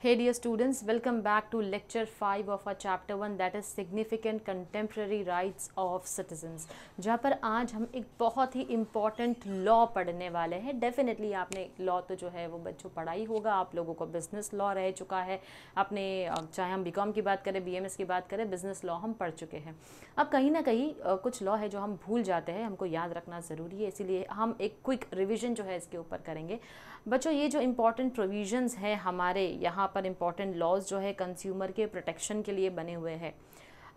Hey dear students, welcome back to lecture 5 of our chapter 1 that is significant contemporary rights of citizens, जहाँ पर आज हम एक बहुत ही इम्पॉर्टेंट लॉ पढ़ने वाले हैं। डेफिनेटली आपने लॉ तो जो है वो बच्चों पढ़ा ही होगा, आप लोगों को बिजनेस लॉ रह चुका है अपने, चाहे हम बीकॉम की बात करें, बीएमएस की बात करें, बिजनेस लॉ हम पढ़ चुके हैं। अब कहीं ना कहीं कुछ लॉ है जो हम भूल जाते हैं, हमको याद रखना ज़रूरी है, इसीलिए हम एक क्विक रिविजन जो है इसके ऊपर करेंगे। बच्चों ये जो इम्पॉर्टेंट प्रोविजंस हैं हमारे यहाँ पर, इम्पॉर्टेंट लॉज जो है कंज्यूमर के प्रोटेक्शन के लिए बने हुए हैं।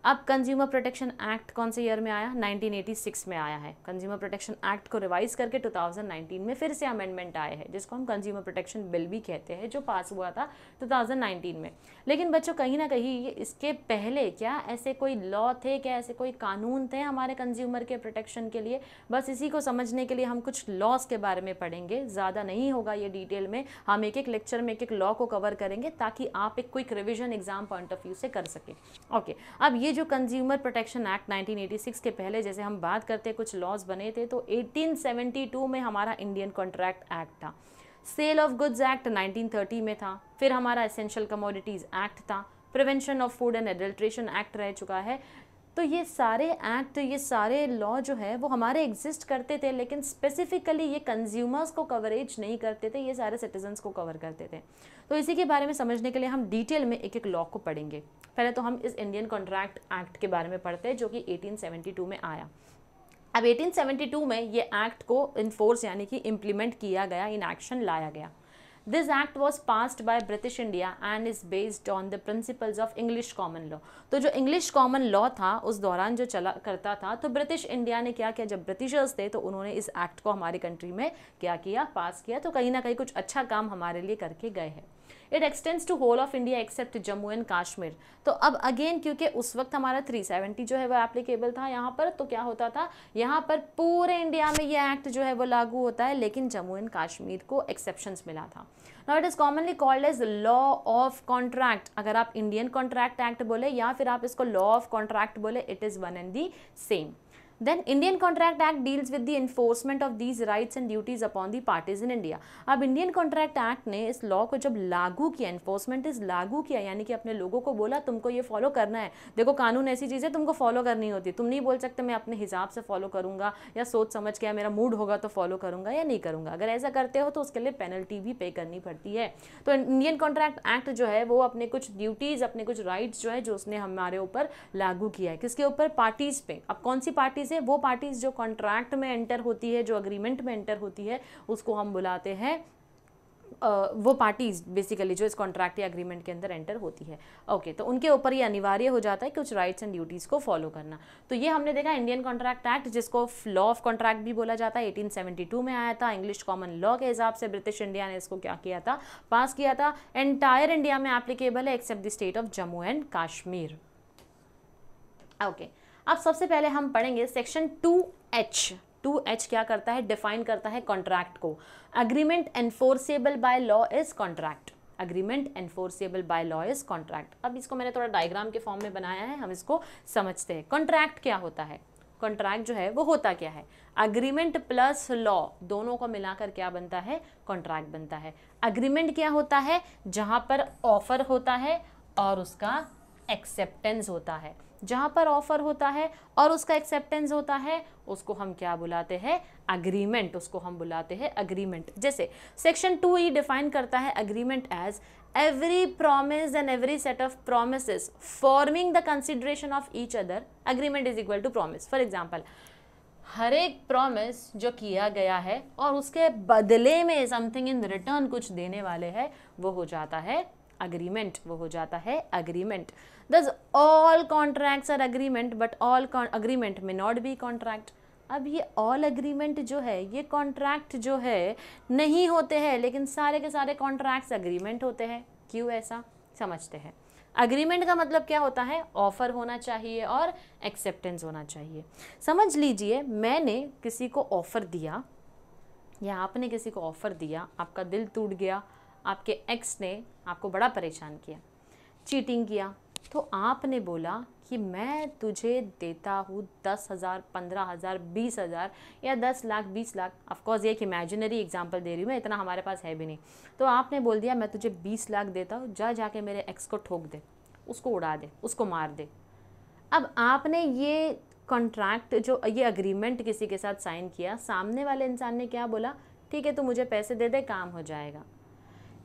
अब कंज्यूमर प्रोटेक्शन एक्ट कौन से ईयर में आया? 1986 में आया है। कंज्यूमर प्रोटेक्शन एक्ट को रिवाइज करके 2019 में फिर से अमेंडमेंट आए हैं, जिसको हम कंज्यूमर प्रोटेक्शन बिल भी कहते हैं, जो पास हुआ था 2019 में। लेकिन बच्चों कहीं ना कहीं इसके पहले क्या ऐसे कोई लॉ थे, क्या ऐसे कोई कानून थे हमारे कंज्यूमर के प्रोटेक्शन के लिए? बस इसी को समझने के लिए हम कुछ लॉज के बारे में पढ़ेंगे। ज़्यादा नहीं होगा ये डिटेल में, हम एक एक लेक्चर में एक एक लॉ को कवर करेंगे ताकि आप एक quick revision exam point of view से कर सकें। ओके, अब ये जो कंज्यूमर प्रोटेक्शन एक्ट 1986 के पहले जैसे हम बात करते कुछ लॉज बने थे, तो 1872 में हमारा इंडियन कॉन्ट्रैक्ट एक्ट था। सेल ऑफ गुड्स एक्ट 1930 में था। फिर हमारा एसेंशियल कमोडिटीज़ एक्ट था। Prevention of food and adulteration act रह चुका है। तो ये सारे एक्ट, ये सारे लॉ जो है वो हमारे एग्जिस्ट करते थे, लेकिन स्पेसिफिकली ये कंज्यूमर्स को कवरेज नहीं करते थे, ये सारे सिटीजन्स को कवर करते थे। तो इसी के बारे में समझने के लिए हम डिटेल में एक एक लॉ को पढ़ेंगे। पहले तो हम इस इंडियन कॉन्ट्रैक्ट एक्ट के बारे में पढ़ते हैं, जो कि 1872 में आया। अब 1872 में ये एक्ट को इन्फोर्स यानी कि इम्प्लीमेंट किया गया, इन एक्शन लाया गया। This act was passed by British India and is based on the principles of English common law। तो जो इंग्लिश कॉमन लॉ था उस दौरान जो चला करता था, तो ब्रिटिश इंडिया ने क्या किया, जब ब्रिटिशर्स थे तो उन्होंने इस एक्ट को हमारी कंट्री में क्या किया, पास किया। तो कहीं ना कहीं कुछ अच्छा काम हमारे लिए करके गए हैं। It extends to whole of India except Jammu and Kashmir. तो अब अगेन क्योंकि उस वक्त हमारा 370 जो है वो एप्लीकेबल था यहाँ पर, तो क्या होता था, यहाँ पर पूरे इंडिया में ये एक्ट जो है वो लागू होता है, लेकिन जम्मू एंड कश्मीर को एक्सेप्शंस मिला था। Now it is commonly called as law of contract. अगर आप इंडियन कॉन्ट्रैक्ट एक्ट बोले या फिर आप इसको लॉ ऑफ कॉन्ट्रैक्ट बोले, it is one and the same. Then Indian Contract Act deals with the enforcement of these rights and duties upon the parties in India। अब Indian contract act ने इस law को जब लागू किया, enforcement is लागू किया, यानी कि अपने लोगों को बोला तुमको ये फॉलो करना है। देखो कानून ऐसी चीज़ है तुमको फॉलो करनी होती है, तुम नहीं बोल सकते मैं अपने हिसाब से फॉलो करूंगा या सोच समझ के, मेरा मूड होगा तो फॉलो करूंगा या नहीं करूंगा। अगर ऐसा करते हो तो उसके लिए पेनल्टी भी पे करनी पड़ती है। तो इंडियन कॉन्ट्रैक्ट एक्ट जो है वो अपने कुछ ड्यूटीज़, अपने कुछ राइट्स जो है जो उसने हमारे ऊपर लागू किया है। किसके ऊपर? पार्टीज़ पे। अब कौन सी पार्टीज़ है? वो पार्टीज जो कॉन्ट्रैक्ट में एंटर होती है, जो अग्रीमेंट में एंटर होती है, उसको हम बुलाते हैं वो पार्टीज बेसिकली जो इस कॉन्ट्रैक्ट या एग्रीमेंट के अंदर एंटर होती है। ओके, तो उनके ऊपर ये अनिवार्य हो जाता है कुछ राइट्स एंड ड्यूटीज़ को फॉलो करना। तो ये हमने देखा इंडियन कॉन्ट्रैक्ट एक्ट, जिसको लॉ ऑफ कॉन्ट्रैक्ट भी बोला जाता है, 1872 में आया था। इंग्लिश कॉमन लॉ के हिसाब से ब्रिटिश इंडिया ने इसको क्या किया था, पास किया था। एंटायर इंडिया में एप्लीकेबल है except the state of Jammu and Kashmir. Okay, अब सबसे पहले हम पढ़ेंगे सेक्शन 2H। 2H क्या करता है, डिफाइन करता है कॉन्ट्रैक्ट को। Agreement enforceable by law is contract. Agreement enforceable by law is contract. अब इसको मैंने थोड़ा डायग्राम के फॉर्म में बनाया है, हम इसको समझते हैं। कॉन्ट्रैक्ट क्या होता है? कॉन्ट्रैक्ट जो है वो होता क्या है? अग्रीमेंट प्लस लॉ दोनों को मिलाकर क्या बनता है, कॉन्ट्रैक्ट बनता है। अग्रीमेंट क्या होता है? जहां पर ऑफर होता है और उसका एक्सेप्टेंस होता है। जहां पर ऑफर होता है और उसका एक्सेप्टेंस होता है, उसको हम क्या बुलाते हैं, अग्रीमेंट। उसको हम बुलाते हैं अग्रीमेंट। जैसे सेक्शन 2E डिफाइन करता है agreement as every promise and every set of promises forming the consideration of each other. Agreement is equal to promise. For example, हर एक प्रॉमिस जो किया गया है और उसके बदले में समथिंग इन रिटर्न कुछ देने वाले हैं, वो हो जाता है अग्रीमेंट। वो हो जाता है agreement. Thus all contracts are agreement but all agreement may not be contract। अब ये all agreement जो है ये contract जो है नहीं होते हैं, लेकिन सारे के सारे contracts agreement होते हैं। क्यों ऐसा, समझते हैं। अग्रीमेंट का मतलब क्या होता है, ऑफर होना चाहिए और एक्सेप्टेंस होना चाहिए। समझ लीजिए मैंने किसी को ऑफर दिया या आपने किसी को ऑफर दिया, आपका दिल टूट गया, आपके एक्स ने आपको बड़ा परेशान किया, चीटिंग किया, तो आपने बोला कि मैं तुझे देता हूँ 10,000, 15,000, 20,000 या 10 लाख, 20 लाख। ऑफकोर्स ये एक इमेजिनरी एग्जाम्पल दे रही हूँ मैं, इतना हमारे पास है भी नहीं। तो आपने बोल दिया मैं तुझे 20 लाख देता हूँ, जाके मेरे एक्स को ठोक दे, उसको उड़ा दे, उसको मार दे। अब आपने ये कॉन्ट्रैक्ट, जो ये अग्रीमेंट किसी के साथ साइन किया, सामने वाले इंसान ने क्या बोला, ठीक है तू मुझे पैसे दे दे, काम हो जाएगा।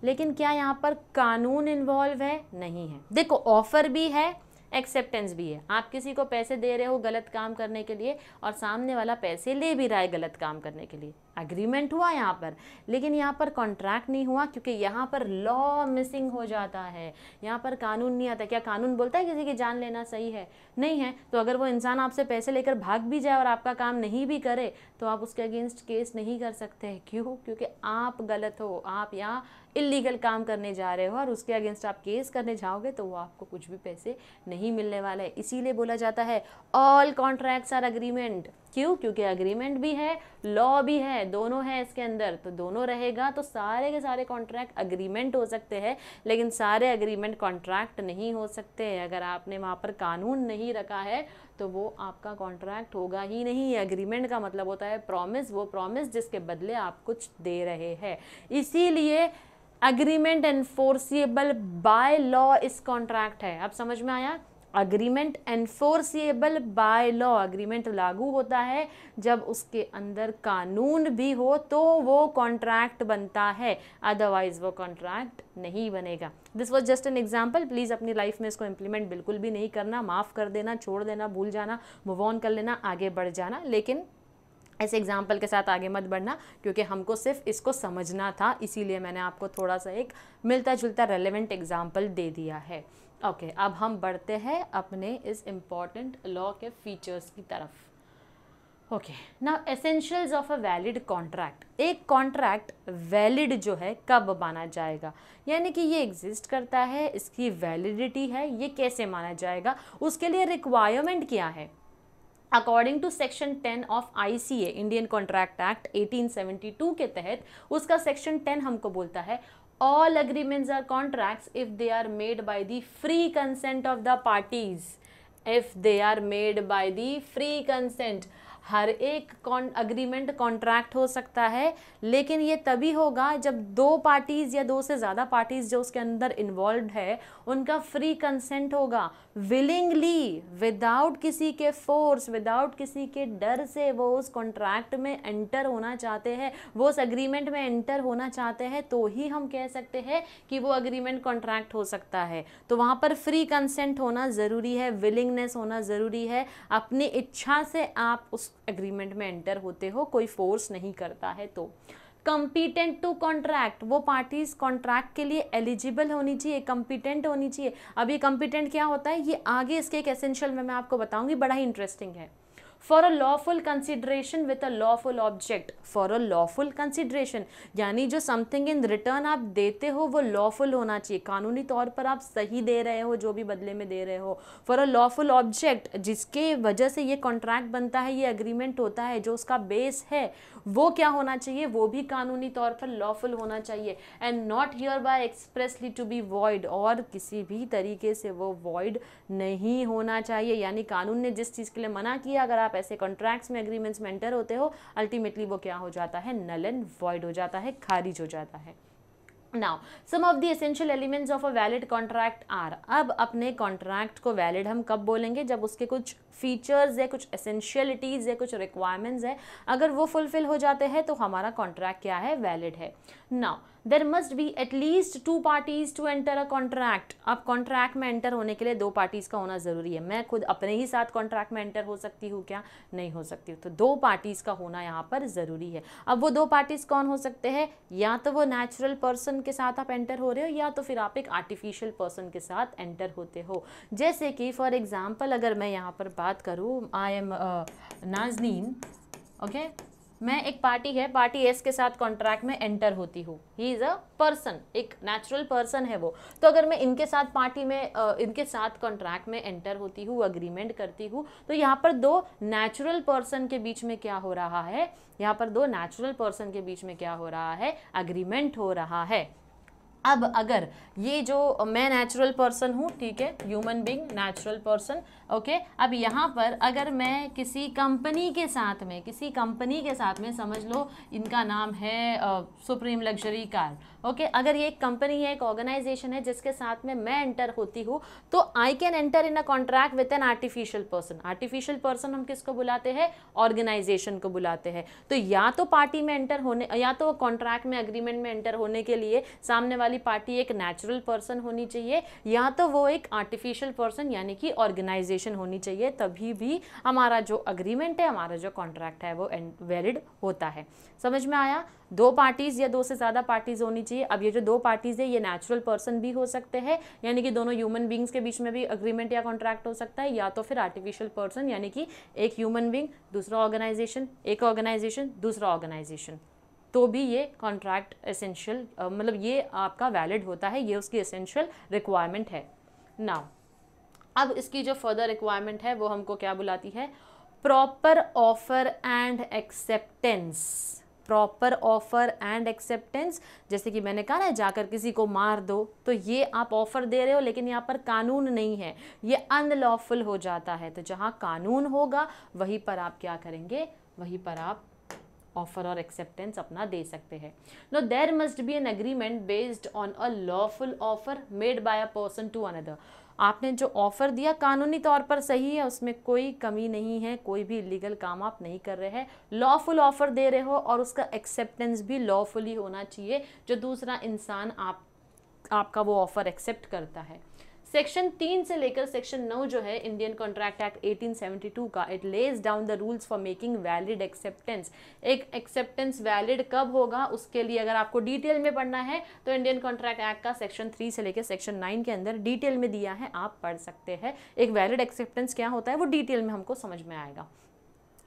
लेकिन क्या यहाँ पर कानून इन्वॉल्व है? नहीं है। देखो, ऑफर भी है, एक्सेप्टेंस भी है। आप किसी को पैसे दे रहे हो गलत काम करने के लिए, और सामने वाला पैसे ले भी रहा है गलत काम करने के लिए। अग्रीमेंट हुआ यहाँ पर, लेकिन यहाँ पर कॉन्ट्रैक्ट नहीं हुआ, क्योंकि यहाँ पर लॉ मिसिंग हो जाता है। यहाँ पर कानून नहीं आता। क्या कानून बोलता है किसी की जान लेना सही है? नहीं है। तो अगर वो इंसान आपसे पैसे लेकर भाग भी जाए और आपका काम नहीं भी करे, तो आप उसके अगेंस्ट केस नहीं कर सकते। क्यों? क्योंकि आप गलत हो, आप यहाँ इलीगल काम करने जा रहे हो, और उसके अगेंस्ट आप केस करने जाओगे तो वो आपको कुछ भी पैसे नहीं मिलने वाला है। इसीलिए बोला जाता है ऑल कॉन्ट्रैक्ट्स आर अग्रीमेंट। क्यों? क्योंकि अग्रीमेंट भी है, लॉ भी है, दोनों है इसके अंदर। तो दोनों रहेगा तो सारे के सारे कॉन्ट्रैक्ट अग्रीमेंट हो सकते हैं, लेकिन सारे अग्रीमेंट कॉन्ट्रैक्ट नहीं हो सकते। अगर आपने वहाँ पर कानून नहीं रखा है तो वो आपका कॉन्ट्रैक्ट होगा ही नहीं। एग्रीमेंट का मतलब होता है प्रॉमिस, वो प्रॉमिस जिसके बदले आप कुछ दे रहे हैं। इसीलिए अग्रीमेंट एनफोर्सिएबल बाय लॉ इस कॉन्ट्रैक्ट है। अब समझ में आया? Agreement enforceable by law, agreement लागू होता है जब उसके अंदर कानून भी हो तो वो कॉन्ट्रैक्ट बनता है, अदरवाइज वो कॉन्ट्रैक्ट नहीं बनेगा। This was just an example. Please अपनी लाइफ में इसको इम्प्लीमेंट बिल्कुल भी नहीं करना, माफ़ कर देना, छोड़ देना, भूल जाना, मूव ऑन कर लेना, आगे बढ़ जाना। लेकिन ऐसे एग्जाम्पल के साथ आगे मत बढ़ना, क्योंकि हमको सिर्फ इसको समझना था, इसीलिए मैंने आपको थोड़ा सा एक मिलता जुलता रेलेवेंट एग्जाम्पल दे दिया है। ओके, अब हम बढ़ते हैं अपने इस इम्पॉर्टेंट लॉ के फीचर्स की तरफ। Okay, now essentials of a valid contract. एक कॉन्ट्रैक्ट वैलिड जो है कब माना जाएगा, यानी कि ये एग्जिस्ट करता है, इसकी वैलिडिटी है, ये कैसे माना जाएगा, उसके लिए रिक्वायरमेंट क्या है। According to section 10 of ICA, Indian contract act 1872 के तहत उसका सेक्शन 10 हमको बोलता है all agreements are contracts if they are made by the free consent of the parties. If they are made by the free consent, हर एक agreement contract हो सकता है, लेकिन ये तभी होगा जब दो पार्टीज या दो से ज़्यादा पार्टीज जो उसके अंदर इन्वॉल्व है उनका फ्री कंसेंट होगा, विलिंगली, विदाउट किसी के फोर्स, विदाउट किसी के डर से वो उस कॉन्ट्रैक्ट में एंटर होना चाहते हैं, वो उस अग्रीमेंट में एंटर होना चाहते हैं, तो ही हम कह सकते हैं कि वो अग्रीमेंट कॉन्ट्रैक्ट हो सकता है। तो वहाँ पर फ्री कंसेंट होना ज़रूरी है, विलिंगनेस होना ज़रूरी है, अपनी इच्छा से आप उस एग्रीमेंट में एंटर होते हो, कोई फोर्स नहीं करता है। तो कंपीटेंट टू कॉन्ट्रैक्ट, वो पार्टीज कॉन्ट्रैक्ट के लिए एलिजिबल होनी चाहिए, कंपीटेंट होनी चाहिए। अब ये कंपीटेंट क्या होता है, ये आगे इसके एक एसेंशियल में मैं आपको बताऊंगी, बड़ा ही इंटरेस्टिंग है। For a lawful consideration with a lawful object, for a lawful consideration यानी जो समथिंग इन रिटर्न आप देते हो वो लॉफुल होना चाहिए, कानूनी तौर पर आप सही दे रहे हो जो भी बदले में दे रहे हो। फॉर अ लॉफुल ऑब्जेक्ट, जिसके वजह से ये कॉन्ट्रैक्ट बनता है, ये अग्रीमेंट होता है, जो उसका बेस है वो क्या होना चाहिए, वो भी कानूनी तौर पर लॉफुल होना चाहिए। And not hereby expressly to be void, और किसी भी तरीके से वो वॉइड नहीं होना चाहिए। यानी कानून ने जिस चीज़ के लिए मना किया, अगर आप ऐसे कॉन्ट्रैक्ट्स में, एग्रीमेंट्स में एंटर होते हो, अल्टीमेटली वो क्या हो जाता है, नल एंड वॉइड हो जाता है, खारिज हो जाता है। Now, some of the essential elements of a valid contract are, अब अपने कॉन्ट्रैक्ट को वैलिड हम कब बोलेंगे, जब उसके कुछ फीचर्स है, कुछ एसेंशियलिटीज़ है, कुछ रिक्वायरमेंट्स है, अगर वो फुलफिल हो जाते हैं तो हमारा कॉन्ट्रैक्ट क्या है, वैलिड है। Now there must be at least 2 parties to enter a contract. अब कॉन्ट्रैक्ट में एंटर होने के लिए 2 पार्टीज का होना ज़रूरी है। मैं खुद अपने ही साथ कॉन्ट्रैक्ट में एंटर हो सकती हूँ क्या? नहीं हो सकती हूँ। तो 2 पार्टीज का होना यहाँ पर ज़रूरी है। अब वो 2 पार्टीज कौन हो सकते हैं? या तो वो नेचुरल पर्सन के साथ आप एंटर हो रहे हो, या तो फिर आप एक आर्टिफिशियल पर्सन के साथ एंटर होते हो। जैसे कि फॉर एग्जाम्पल अगर मैं यहाँ पर बात करूँ, आई एम नाज़नीन, ओके, मैं एक पार्टी है, पार्टी एस के साथ कॉन्ट्रैक्ट में एंटर होती हूँ। ही इज़ अ पर्सन, एक नेचुरल पर्सन है वो। तो अगर मैं इनके साथ पार्टी में इनके साथ कॉन्ट्रैक्ट में एंटर होती हूँ, अग्रीमेंट करती हूँ, तो यहाँ पर 2 नेचुरल पर्सन के बीच में क्या हो रहा है, यहाँ पर 2 नेचुरल पर्सन के बीच में क्या हो रहा है, अग्रीमेंट हो रहा है। अब अगर ये जो मैं नेचुरल पर्सन हूँ, ठीक है, human being, natural person, okay, अब यहाँ पर अगर मैं किसी कंपनी के साथ में समझ लो इनका नाम है सुप्रीम लग्जरी कार, ओके, अगर ये एक कंपनी है, एक ऑर्गेनाइजेशन है जिसके साथ में मैं एंटर होती हूँ, तो I can enter in a contract with an artificial person. Artificial person हम किसको बुलाते हैं? ऑर्गेनाइजेशन को बुलाते हैं। तो या तो पार्टी में एंटर होने, या तो कॉन्ट्रैक्ट में, एग्रीमेंट में एंटर होने के लिए सामने वाली पार्टी एक नेचुरल पर्सन होनी चाहिए, या तो वो एक आर्टिफिशियल पर्सन यानी कि ऑर्गेनाइजेशन होनी चाहिए, तभी भी हमारा जो अग्रीमेंट है, हमारा जो कॉन्ट्रैक्ट है वो वैलिड होता है। समझ में आया? दो पार्टीज या दो से ज़्यादा पार्टीज होनी चाहिए। अब ये जो दो पार्टीज है ये नेचुरल पर्सन भी हो सकते हैं, यानी कि दोनों ह्यूमन बींग्स के बीच में भी अग्रीमेंट या कॉन्ट्रैक्ट हो सकता है, या तो फिर आर्टिफिशियल पर्सन यानी कि एक ह्यूमन बींग दूसरा ऑर्गेनाइजेशन, एक ऑर्गेनाइजेशन दूसरा ऑर्गेनाइजेशन, तो भी ये कॉन्ट्रैक्ट एसेंशियल, मतलब ये आपका वैलिड होता है, ये उसकी एसेंशियल रिक्वायरमेंट है। नाउ अब इसकी जो फर्दर रिक्वायरमेंट है वो हमको क्या बुलाती है? Proper offer and acceptance. Proper offer and acceptance, जैसे कि मैंने कहा ना, जाकर किसी को मार दो, तो ये आप ऑफर दे रहे हो लेकिन यहाँ पर कानून नहीं है, ये अनलॉफुल हो जाता है। तो जहाँ कानून होगा वहीं पर आप क्या करेंगे? वहीं पर आप ऑफर और एक्सेप्टेंस अपना दे सकते हैं। No there must be an agreement based on a lawful offer made by a person to another. आपने जो ऑफर दिया कानूनी तौर पर सही है, उसमें कोई कमी नहीं है, कोई भी इलीगल काम आप नहीं कर रहे हैं, लॉफुल ऑफर दे रहे हो, और उसका एक्सेप्टेंस भी लॉफुली होना चाहिए, जो दूसरा इंसान आपका वो ऑफर एक्सेप्ट करता है। सेक्शन 3 से लेकर सेक्शन 9 जो है इंडियन कॉन्ट्रैक्ट एक्ट 1872 का, it lays down the rules for making valid acceptance. एक एक्सेप्टेंस वैलिड कब होगा उसके लिए अगर आपको डिटेल में पढ़ना है तो इंडियन कॉन्ट्रैक्ट एक्ट का सेक्शन 3 से लेकर सेक्शन 9 के अंदर डिटेल में दिया है, आप पढ़ सकते हैं। एक वैलिड एक्सेप्टेंस क्या होता है वो डिटेल में हमको समझ में आएगा।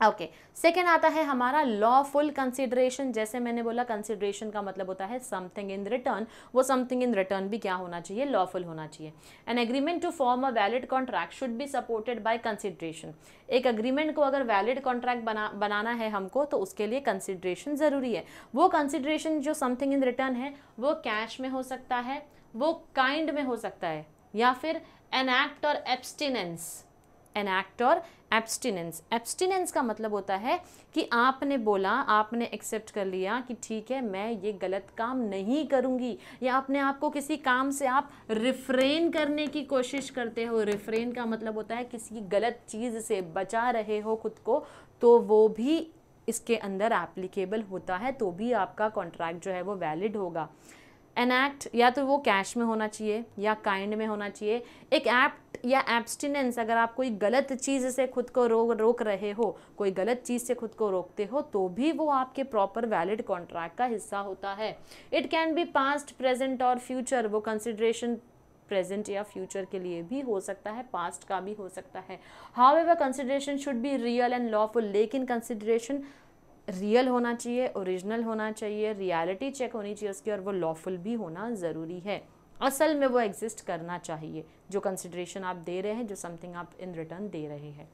ओके, सेकेंड आता है हमारा लॉफुल कंसिडरेशन। जैसे मैंने बोला कंसिडरेशन का मतलब होता है समथिंग इन रिटर्न, वो समथिंग इन रिटर्न भी क्या होना चाहिए? लॉफुल होना चाहिए। An agreement to form a valid contract should be supported by consideration. एक एग्रीमेंट को अगर वैलिड कॉन्ट्रैक्ट बनाना है हमको, तो उसके लिए कंसिडरेशन ज़रूरी है। वो कंसिडरेशन जो समथिंग इन रिटर्न है वो कैश में हो सकता है, वो काइंड में हो सकता है, या फिर एन एक्ट और एब्सटिनेंस। एन एक्ट और एब्सटिनेंस। एब्सटिनेंस का मतलब होता है कि आपने बोला, आपने एक्सेप्ट कर लिया कि ठीक है मैं ये गलत काम नहीं करूँगी, या अपने आप को किसी काम से आप रिफ्रेन करने की कोशिश करते हो। रिफ्रेन का मतलब होता है किसी गलत चीज़ से बचा रहे हो खुद को, तो वो भी इसके अंदर एप्लीकेबल होता है, तो भी आपका कॉन्ट्रैक्ट जो है वो वैलिड होगा। एन एक्ट या तो वो कैश में होना चाहिए या काइंड में होना चाहिए। एक एक्ट या एब्सटिनेंस, अगर आप कोई गलत चीज़ से खुद को रोक रहे हो, कोई गलत चीज़ से खुद को रोकते हो, तो भी वो आपके प्रॉपर वैलिड कॉन्ट्रैक्ट का हिस्सा होता है। It can be past, present और फ्यूचर। वो कंसिडरेशन प्रेजेंट या फ्यूचर के लिए भी हो सकता है, पास्ट का भी हो सकता है। However consideration should be real and lawful. लेकिन कंसिडरेशन रियल होना चाहिए, ओरिजिनल होना चाहिए, रियलिटी चेक होनी चाहिए उसकी, और वो लॉफुल भी होना ज़रूरी है। असल में वो एग्जिस्ट करना चाहिए जो कंसिडरेशन आप दे रहे हैं, जो समथिंग आप इन रिटर्न दे रहे हैं।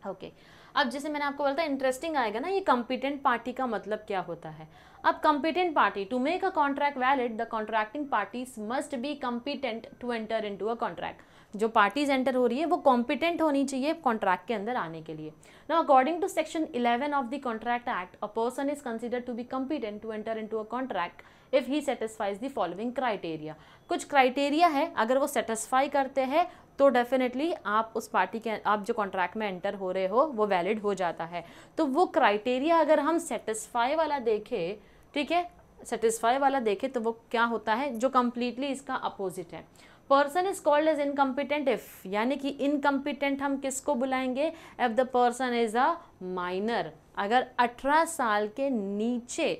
ओके, अब जैसे मैंने आपको बोला था इंटरेस्टिंग आएगा ना, ये कॉम्पिटेंट पार्टी का मतलब क्या होता है। अब competent party, to make a contract valid the contracting parties must be competent to enter into a contract. जो पार्टीज एंटर हो रही है वो कॉम्पिटेंट होनी चाहिए कॉन्ट्रैक्ट के अंदर आने के लिए। Now according to section 11 of the contract act, a person is considered to be competent to enter into a contract if he satisfies the following criteria. कुछ क्राइटेरिया है, अगर वो सेटिस्फाई करते हैं तो डेफिनेटली आप उस पार्टी के, आप जो कॉन्ट्रैक्ट में एंटर हो रहे हो वो वैलिड हो जाता है। तो वो क्राइटेरिया अगर हम सेटिस्फाई वाला देखें, ठीक है, सेटिस्फाई वाला देखें, तो वो क्या होता है जो कंप्लीटली इसका अपोजिट है। Person is called as incompetent if, यानी कि इनकम्पिटेंट हम किसको बुलाएंगे? If the person is a minor. अगर 18 साल के नीचे,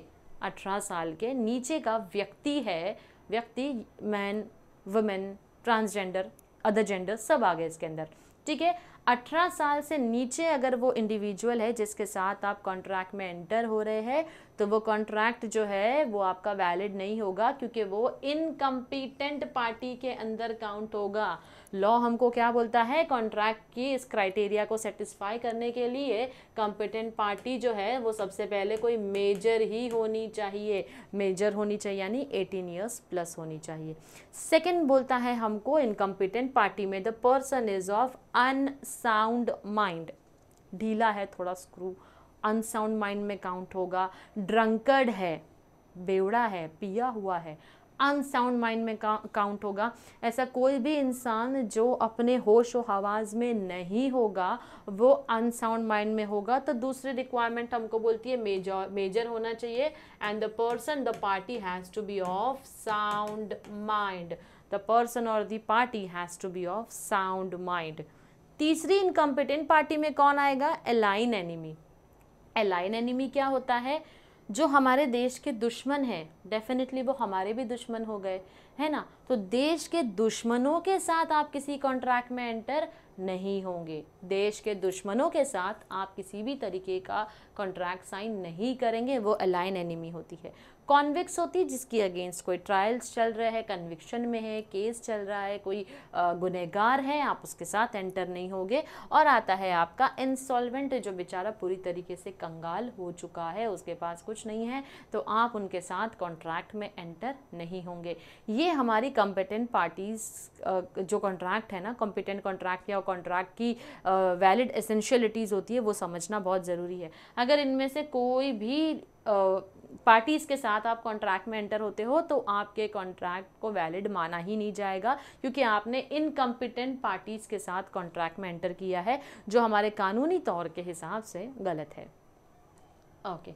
18 साल के नीचे का व्यक्ति है, व्यक्ति man, women, transgender, other gender सब आ गए इसके अंदर, ठीक है। 18 साल से नीचे अगर वो इंडिविजुअल है जिसके साथ आप कॉन्ट्रैक्ट में एंटर हो रहे हैं तो वो कॉन्ट्रैक्ट जो है वो आपका वैलिड नहीं होगा, क्योंकि वो इनकम्पिटेंट पार्टी के अंदर काउंट होगा। लॉ हमको क्या बोलता है, कॉन्ट्रैक्ट की इस क्राइटेरिया को सेटिस्फाई करने के लिए कॉम्पिटेंट पार्टी जो है वो सबसे पहले कोई मेजर ही होनी चाहिए, मेजर होनी चाहिए यानी 18 ईयर्स प्लस होनी चाहिए। सेकंड बोलता है हमको इनकम्पिटेंट पार्टी में the person is of unsound mind, ढीला है थोड़ा स्क्रू, अनसाउंड माइंड में काउंट होगा। ड्रंकर्ड है, बेवड़ा है, पिया हुआ है, अनसाउंड माइंड में काउंट होगा। ऐसा कोई भी इंसान जो अपने होश व हवास में नहीं होगा वो अनसाउंड माइंड में होगा। तो दूसरी रिक्वायरमेंट हमको बोलती है मेजर होना चाहिए and the person the party has to be of sound mind, the person और the party has to be of sound mind. तीसरी इनकम्पिटेंट पार्टी में कौन आएगा, एलाइन एनिमी। एलाइन एनिमी क्या होता है, जो हमारे देश के दुश्मन हैं, डेफिनेटली वो हमारे भी दुश्मन हो गए, है ना। तो देश के दुश्मनों के साथ आप किसी कॉन्ट्रैक्ट में एंटर नहीं होंगे, देश के दुश्मनों के साथ आप किसी भी तरीके का कॉन्ट्रैक्ट साइन नहीं करेंगे, वो अलाइन एनिमी होती है। कॉन्विक्स होती है जिसकी अगेंस्ट कोई ट्रायल्स चल रहे हैं, कन्विक्शन में है, केस चल रहा है, कोई गुनहगार है, आप उसके साथ एंटर नहीं होगे। और आता है आपका इंसॉल्वेंट, जो बेचारा पूरी तरीके से कंगाल हो चुका है, उसके पास कुछ नहीं है, तो आप उनके साथ कॉन्ट्रैक्ट में एंटर नहीं होंगे। ये हमारी कॉम्पिटेंट पार्टीज जो कॉन्ट्रैक्ट है ना, कॉम्पिटेंट कॉन्ट्रैक्ट या कॉन्ट्रैक्ट की वैलिड एसेंशियलिटीज़ होती है, वो समझना बहुत ज़रूरी है। अगर इनमें से कोई भी पार्टीज़ के साथ आप कॉन्ट्रैक्ट में एंटर होते हो तो आपके कॉन्ट्रैक्ट को वैलिड माना ही नहीं जाएगा, क्योंकि आपने इनकम्पिटेंट पार्टीज़ के साथ कॉन्ट्रैक्ट में एंटर किया है, जो हमारे कानूनी तौर के हिसाब से गलत है। Okay,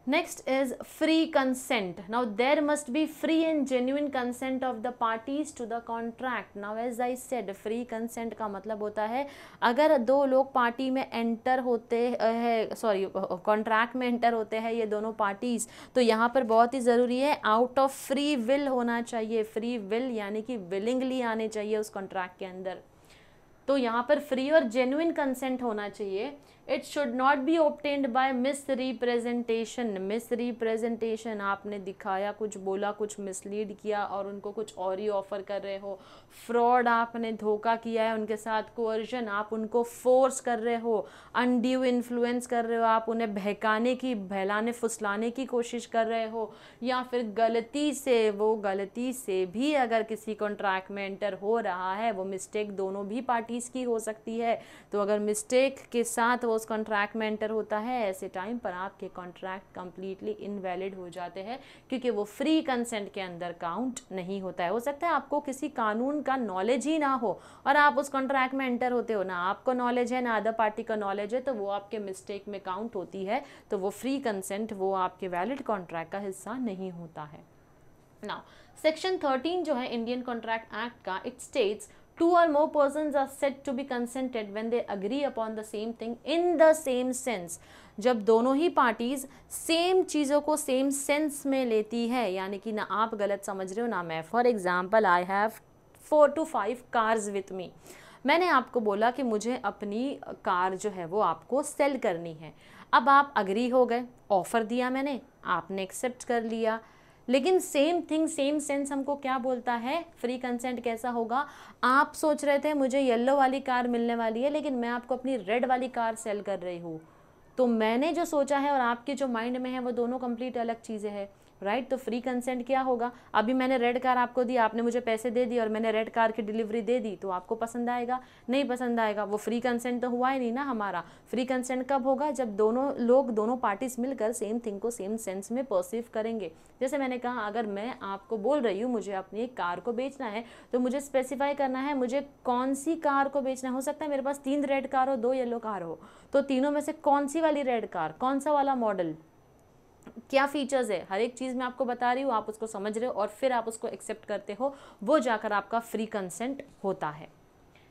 next is free consent. Now there must be free and genuine consent of the parties to the contract. Now as I said, free consent का मतलब होता है अगर दो लोग पार्टी में एंटर होते हैं, सॉरी कॉन्ट्रैक्ट में एंटर होते हैं ये दोनों पार्टीज, तो यहाँ पर बहुत ही ज़रूरी है आउट ऑफ फ्री विल होना चाहिए। फ्री विल यानी कि विलिंगली आने चाहिए उस कॉन्ट्रैक्ट के अंदर। तो यहाँ पर फ्री और जेन्युइन कंसेंट होना चाहिए। It should not be obtained by miss representation. Miss representation, आपने दिखाया कुछ, बोला कुछ, मिसलीड किया और उनको कुछ और ही ऑफर कर रहे हो। फ्रॉड, आपने धोखा किया है उनके साथ। कोअर्जन, आप उनको फोर्स कर रहे हो। अनड्यू इन्फ्लुएंस कर रहे हो, आप उन्हें बहकाने की, बहलाने फुसलाने की कोशिश कर रहे हो। या फिर गलती से भी अगर किसी कॉन्ट्रैक्ट में एंटर हो रहा है, वो मिस्टेक दोनों भी पार्टीज़ की हो सकती है। तो अगर मिस्टेक के साथ वो उस कॉन्ट्रैक्ट में एंटर होता है, ऐसे टाइम पर आपके कॉन्ट्रैक्ट कंप्लीटली इनवैलिड हो जाते हैं, क्योंकि वो फ्री कंसेंट के अंदर काउंट नहीं होता है। हो सकता है आपको किसी कानून का नॉलेज ही ना हो और आप उस कॉन्ट्रैक्ट में एंटर होते हो, ना आपको नॉलेज है ना अदर पार्टी का नॉलेज है, तो वो आपके मिस्टेक में काउंट होती है। तो वो फ्री कंसेंट, वो आपके वैलिड कॉन्ट्रैक्ट का हिस्सा नहीं होता है। नाउ सेक्शन 13 जो है इंडियन कॉन्ट्रैक्ट एक्ट का, it states two or more persons are said to be consented when they agree upon the same thing in the same sense। जब दोनों ही पार्टीज सेम चीज़ों को सेम सेंस में लेती है, यानी कि ना आप गलत समझ रहे हो ना मैं। For example, I have 4 to 5 cars with me. मैंने आपको बोला कि मुझे अपनी कार जो है वो आपको सेल करनी है। अब आप अग्री हो गए, ऑफ़र दिया मैंने, आपने एक्सेप्ट कर लिया, लेकिन सेम थिंग सेम सेंस हमको क्या बोलता है, फ्री कंसेंट कैसा होगा। आप सोच रहे थे मुझे येलो वाली कार मिलने वाली है, लेकिन मैं आपको अपनी रेड वाली कार सेल कर रही हूँ। तो मैंने जो सोचा है और आपके जो माइंड में है वो दोनों कंप्लीट अलग चीज़ें हैं, राइट। तो फ्री कंसेंट क्या होगा, अभी मैंने रेड कार आपको दी, आपने मुझे पैसे दे दिए और मैंने रेड कार की डिलीवरी दे दी, तो आपको पसंद आएगा? नहीं पसंद आएगा। वो फ्री कंसेंट तो हुआ ही नहीं ना हमारा। फ्री कंसेंट कब होगा, जब दोनों लोग, दोनों पार्टीज मिलकर सेम थिंग को सेम सेंस में परसीव करेंगे। जैसे मैंने कहा, अगर मैं आपको बोल रही हूँ मुझे अपनी एक कार को बेचना है, तो मुझे स्पेसिफाई करना है मुझे कौन सी कार को बेचना है। हो सकता है मेरे पास 3 रेड कार हो, 2 येलो कार हो, तो तीनों में से कौन सी वाली रेड कार, कौन सा वाला मॉडल, क्या फीचर्स है, हर एक चीज़ मैं आपको बता रही हूँ, आप उसको समझ रहे हो और फिर आप उसको एक्सेप्ट करते हो, वो जाकर आपका फ्री कंसेंट होता है।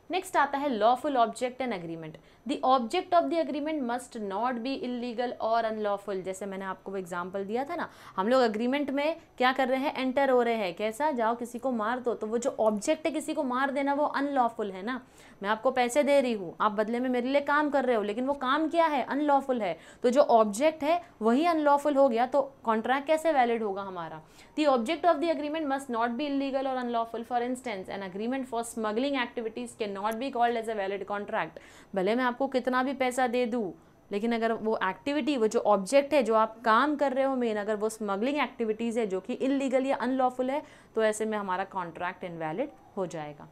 नेक्स्ट आता है lawful object and agreement. The object of the agreement must not be illegal और अनलॉफुल। जैसे मैंने आपको एग्जांपल दिया था ना, हम लोग एग्रीमेंट में क्या कर रहे हैं, एंटर हो रहे हैं, कैसा, जाओ किसी को मार दो, तो वो जो ऑब्जेक्ट है किसी को मार देना वो अनलॉफुल है ना। मैं आपको पैसे दे रही हूँ, आप बदले में मेरे लिए काम कर रहे हो, लेकिन वो काम क्या है, अनलॉफुल है, तो जो ऑब्जेक्ट है वही अनलॉफुल हो गया, तो कॉन्ट्रैक्ट कैसे वैलिड होगा हमारा। The object of the agreement must not be illegal और unlawful. For instance an agreement for smuggling activities can not be called as a valid contract. भले मैं आपको कितना भी पैसा दे दूँ, लेकिन अगर वो एक्टिविटी, वो जो ऑब्जेक्ट है जो आप काम कर रहे हो मेन, अगर वो स्मगलिंग एक्टिविटीज़ है जो कि इलीगल या अनलॉफुल है, तो ऐसे में हमारा कॉन्ट्रैक्ट इनवैलिड हो जाएगा।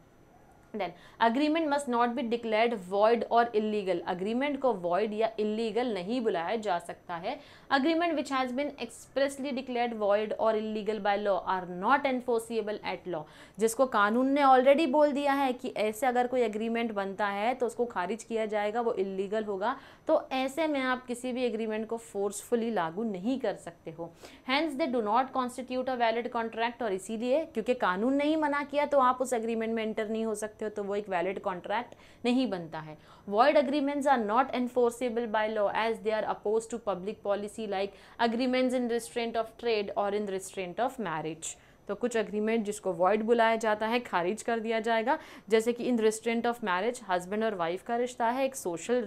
Then agreement must not be declared void और इलीगल। अग्रीमेंट को वॉइड या इलीगल नहीं बुलाया जा सकता है। Agreement which has been expressly declared void और illegal by law are not enforceable at law. जिसको कानून ने ऑलरेडी बोल दिया है कि ऐसे अगर कोई एग्रीमेंट बनता है तो उसको खारिज किया जाएगा, वो इलीगल होगा, तो ऐसे में आप किसी भी एग्रीमेंट को फोर्सफुली लागू नहीं कर सकते हो। Hence they do not constitute a valid contract. और इसीलिए क्योंकि कानून ने ही मना किया तो आप उस एग्रीमेंट में एंटर नहीं हो सकते हो, तो वो एक वैलिड कॉन्ट्रैक्ट नहीं बनता है। Void agreements are not enforceable by law as they are oppose to public policy like agreements in restraint of trade और इन रिस्ट्रेंट ऑफ मैरिज। तो कुछ एग्रीमेंट जिसको वॉइड बुलाया जाता है, खारिज कर दिया जाएगा, जैसे कि इन रिस्ट्रेंट ऑफ मैरिज हस्बैंड और वाइफ का रिश्ता है, एक सोशल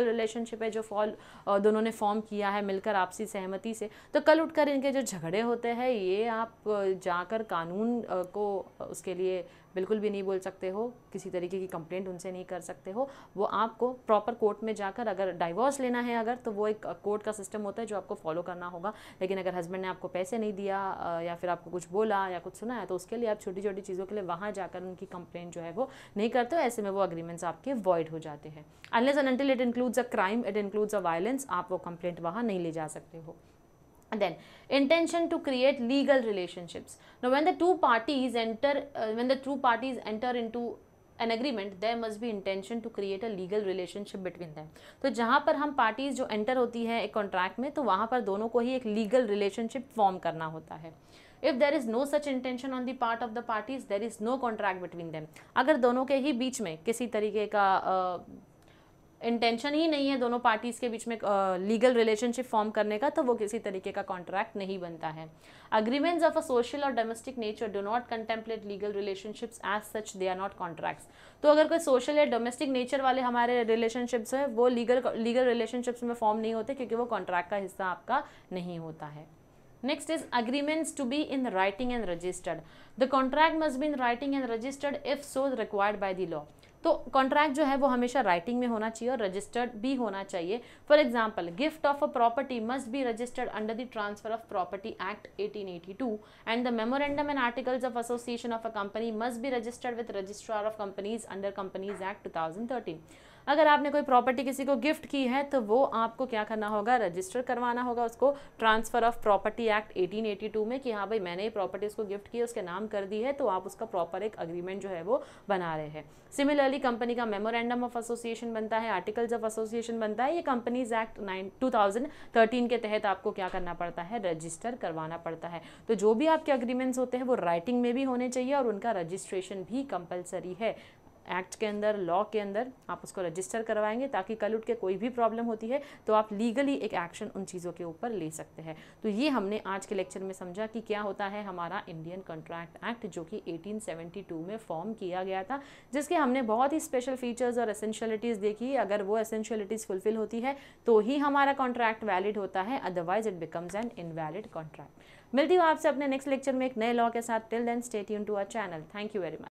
रिलेशनशिप है जो दोनों ने फॉर्म किया है मिलकर आपसी सहमति से। तो कल उठकर इनके जो झगड़े होते हैं, ये आप जाकर कानून को उसके लिए बिल्कुल भी नहीं बोल सकते हो, किसी तरीके की कंप्लेंट उनसे नहीं कर सकते हो। वो आपको प्रॉपर कोर्ट में जाकर, अगर डाइवोर्स लेना है अगर, तो वो एक कोर्ट का सिस्टम होता है जो आपको फॉलो करना होगा। लेकिन अगर हस्बैंड ने आपको पैसे नहीं दिया या फिर आपको कुछ बोला या कुछ सुना है, तो उसके लिए आप छोटी छोटी चीज़ों के लिए वहाँ जाकर उनकी कंप्लेंट जो है वो नहीं करते हो। ऐसे में वो अग्रीमेंट्स आपके वॉइड हो जाते हैं। Unless and until it includes a crime, it includes a violence, आप वो कंप्लेंट वहाँ नहीं ले जा सकते हो। Then intention to create legal relationships. Now when the two parties enter into an agreement, there must be intention to create a legal relationship between them. तो जहाँ पर हम पार्टीज जो एंटर होती है एक कॉन्ट्रैक्ट में, तो वहाँ पर दोनों को ही एक लीगल रिलेशनशिप फॉर्म करना होता है। If there is no such intention on the part of the parties, there is no contract between them. अगर दोनों के ही बीच में किसी तरीके का इंटेंशन ही नहीं है दोनों पार्टीज के बीच में लीगल रिलेशनशिप फॉर्म करने का, तो वो किसी तरीके का कॉन्ट्रैक्ट नहीं बनता है। अग्रीमेंट्स ऑफ अ सोशल और domestic nature do not contemplate legal relationships as such, they are not contracts. तो अगर कोई सोशल या डोमेस्टिक नेचर वाले हमारे रिलेशनशिप्स है, वो लीगल रिलेशनशिप्स में फॉर्म नहीं होते, क्योंकि वो कॉन्ट्रैक्ट का हिस्सा आपका नहीं होता है। Next is agreements to be in writing and registered. The contract must be in writing and registered if so required by the law. तो कॉन्ट्रैक्ट जो है वो हमेशा राइटिंग में होना चाहिए और रजिस्टर्ड भी होना चाहिए। For example, gift of a property must be registered under the transfer of property act 1882 and the memorandum and articles of association of a company must be registered with registrar of companies under companies act 2013। अगर आपने कोई property किसी को gift की है, तो वो आपको क्या करना होगा, रजिस्टर करवाना होगा उसको ट्रांसफर ऑफ प्रॉपर्टी एक्ट 1882 में, कि हाँ भाई मैंने ये प्रॉपर्टी उसको गिफ्ट की है, उसके नाम कर दी है, तो आप उसका प्रॉपर एक अग्रीमेंट जो है वो बना रहे हैं। सिमिलरली कंपनी का मेमोरेंडम ऑफ एसोसिएशन बनता है, आर्टिकल्स ऑफ एसोसिएशन बनता है, ये कंपनीज एक्ट 2013 के तहत आपको क्या करना पड़ता है, रजिस्टर करवाना पड़ता है। तो जो भी आपके अग्रीमेंट्स होते हैं वो राइटिंग में भी होने चाहिए और उनका रजिस्ट्रेशन भी कंपलसरी है। एक्ट के अंदर, लॉ के अंदर आप उसको रजिस्टर करवाएंगे, ताकि कल उठ के कोई भी प्रॉब्लम होती है तो आप लीगली एक एक्शन उन चीज़ों के ऊपर ले सकते हैं। तो ये हमने आज के लेक्चर में समझा कि क्या होता है हमारा इंडियन कॉन्ट्रैक्ट एक्ट, जो कि 1872 में फॉर्म किया गया था, जिसके हमने बहुत ही स्पेशल फीचर्स और एसेंशियलिटीज़ देखी। अगर वो एसेंशियलिटीज़ फुलफिल होती है तो ही हमारा कॉन्ट्रैक्ट वैलिड होता है, otherwise it becomes N invalid contract. मिलती हूँ आपसे अपने नेक्स्ट लेक्चर में एक नए लॉ के साथ। Till then stay tuned to our channel. Thank you very much.